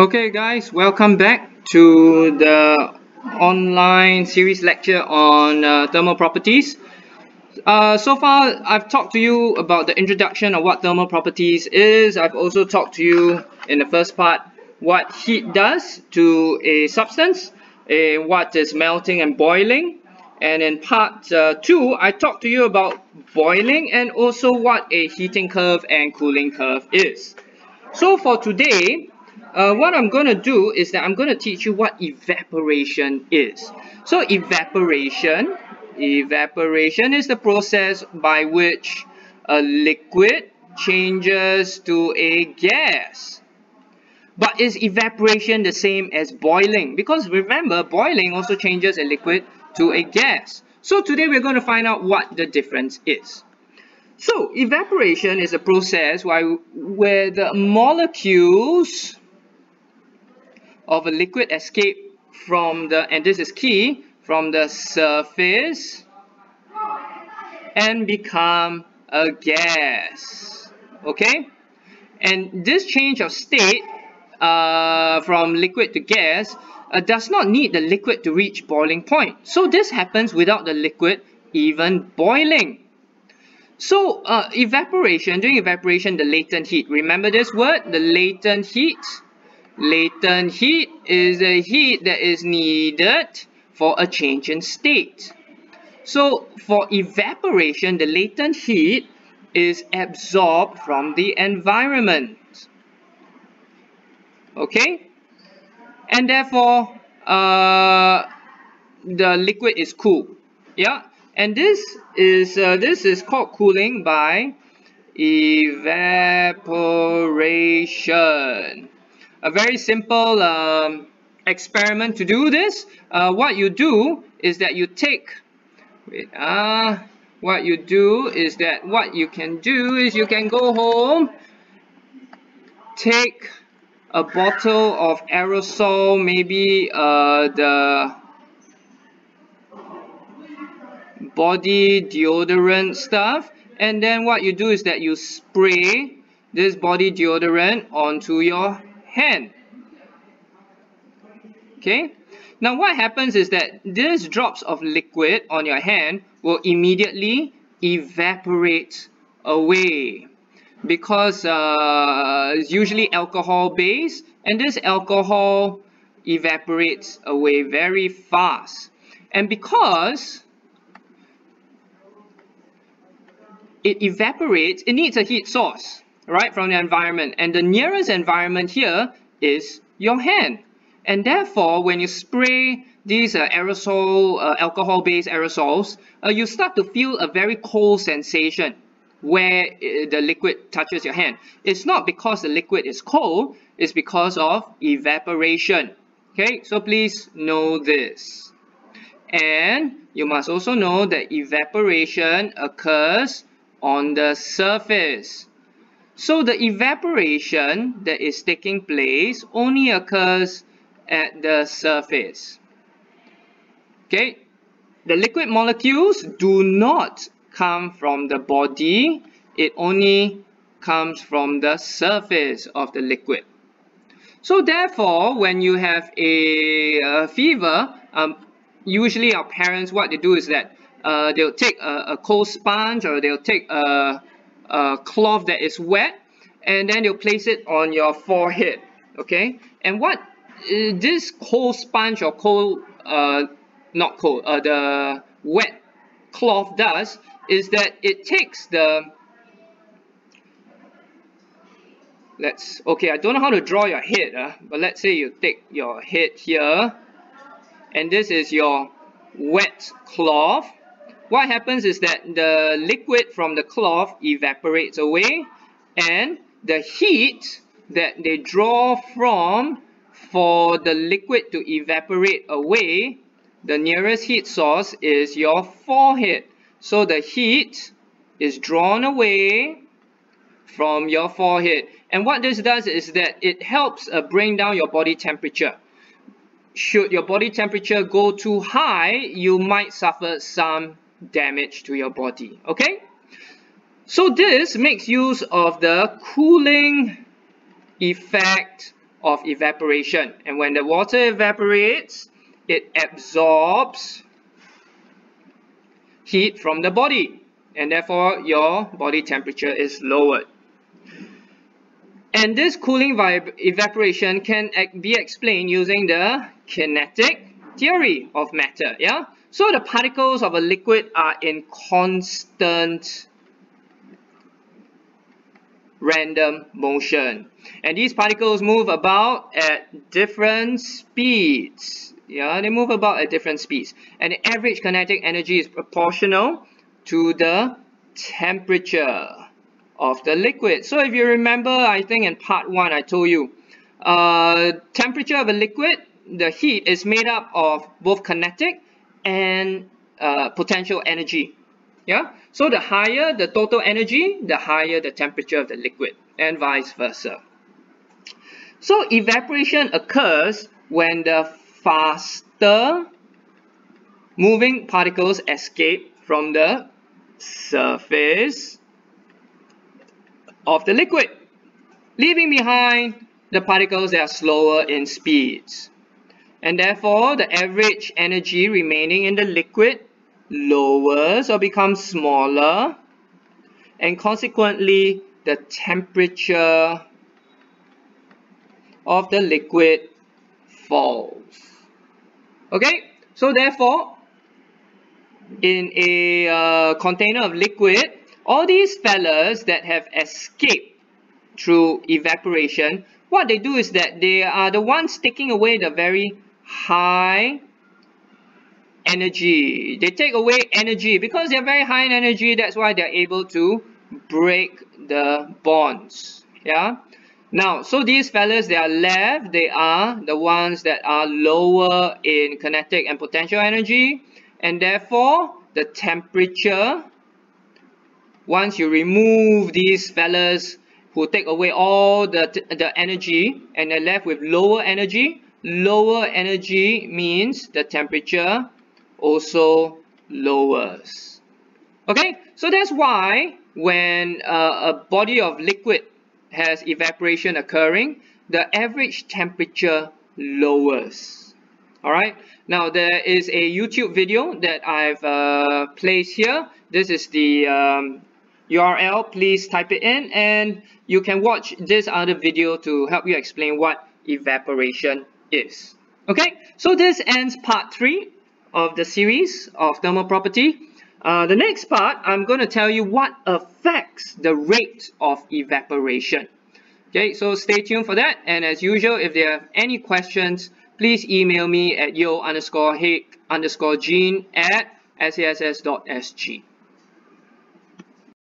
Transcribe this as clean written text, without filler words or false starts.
Okay guys, welcome back to the online series lecture on thermal properties. So far I've talked to you about the introduction of what thermal properties is. I've also talked to you in the first part what heat does to a substance, what is melting and boiling, and in part 2 I talked to you about boiling and also what a heating curve and cooling curve is. So for today, what I'm going to do is that I'm going to teach you what evaporation is. So evaporation is the process by which a liquid changes to a gas. But is evaporation the same as boiling? Because remember, boiling also changes a liquid to a gas. So today we're going to find out what the difference is. So evaporation is a process where the molecules of a liquid escape from the, and this is key, from the surface and become a gas. Okay? And this change of state from liquid to gas does not need the liquid to reach boiling point. So this happens without the liquid even boiling. So during evaporation, the latent heat, remember this word, the latent heat? Latent heat is the heat that is needed for a change in state. So for evaporation, the latent heat is absorbed from the environment. Okay? And therefore, the liquid is cool. Yeah? And this is called cooling by evaporation. A very simple experiment to do this. What you do is that you take. What you can do is you can go home, take a bottle of aerosol, maybe the body deodorant stuff, and then what you do is that you spray this body deodorant onto your hand. Okay, now what happens is that these drops of liquid on your hand will immediately evaporate away because it's usually alcohol based, and this alcohol evaporates away very fast. And because it evaporates, it needs a heat source, right, from the environment, and the nearest environment here is your hand. And therefore, when you spray these alcohol-based aerosols, you start to feel a very cold sensation where the liquid touches your hand. It's not because the liquid is cold, it's because of evaporation. Okay, so please know this. And you must also know that evaporation occurs on the surface. So the evaporation that is taking place only occurs at the surface. Okay, the liquid molecules do not come from the body, it only comes from the surface of the liquid. So therefore, when you have a fever, usually our parents, what they do is that they'll take a cold sponge, or they'll take a cloth that is wet, and then they'll place it on your forehead. Okay, and what this cold sponge or the wet cloth does is that it takes the, I don't know how to draw your head, but let's say you take your head here, and this is your wet cloth. What happens is that the liquid from the cloth evaporates away, and the heat that they draw from for the liquid to evaporate away, the nearest heat source is your forehead. So the heat is drawn away from your forehead. And what this does is that it helps bring down your body temperature. Should your body temperature go too high, you might suffer some damage to your body. Okay? So this makes use of the cooling effect of evaporation. And when the water evaporates, it absorbs heat from the body, and therefore your body temperature is lowered. And this cooling evaporation can be explained using the kinetic theory of matter. Yeah. So the particles of a liquid are in constant random motion, and these particles move about at different speeds. Yeah, they move about at different speeds, and the average kinetic energy is proportional to the temperature of the liquid. So if you remember, I think in part 1 I told you, temperature of a liquid, the heat is made up of both kinetic and potential energy. Yeah, so the higher the total energy, the higher the temperature of the liquid, and vice versa. So evaporation occurs when the faster moving particles escape from the surface of the liquid, leaving behind the particles that are slower in speeds. And therefore, the average energy remaining in the liquid lowers or becomes smaller, and consequently, the temperature of the liquid falls. Okay, so therefore, in a container of liquid, all these fellas that have escaped through evaporation, what they do is that they are the ones taking away the very high energy. They take away energy because they're very high in energy. That's why they're able to break the bonds. Yeah. Now, so these fellas, they are left. They are the ones that are lower in kinetic and potential energy, and therefore the temperature, once you remove these fellas who take away all the energy, and they're left with lower energy means the temperature also lowers. Okay, so that's why when a body of liquid has evaporation occurring, the average temperature lowers. Alright, now there is a YouTube video that I've placed here. This is the URL. Please type it in and you can watch this other video to help you explain what evaporation is. Okay, so this ends part 3 of the series of thermal property. The next part, I'm going to tell you what affects the rate of evaporation. Okay, so stay tuned for that, and as usual, if there are any questions, please email me at yo_hake_gene@sass.sg.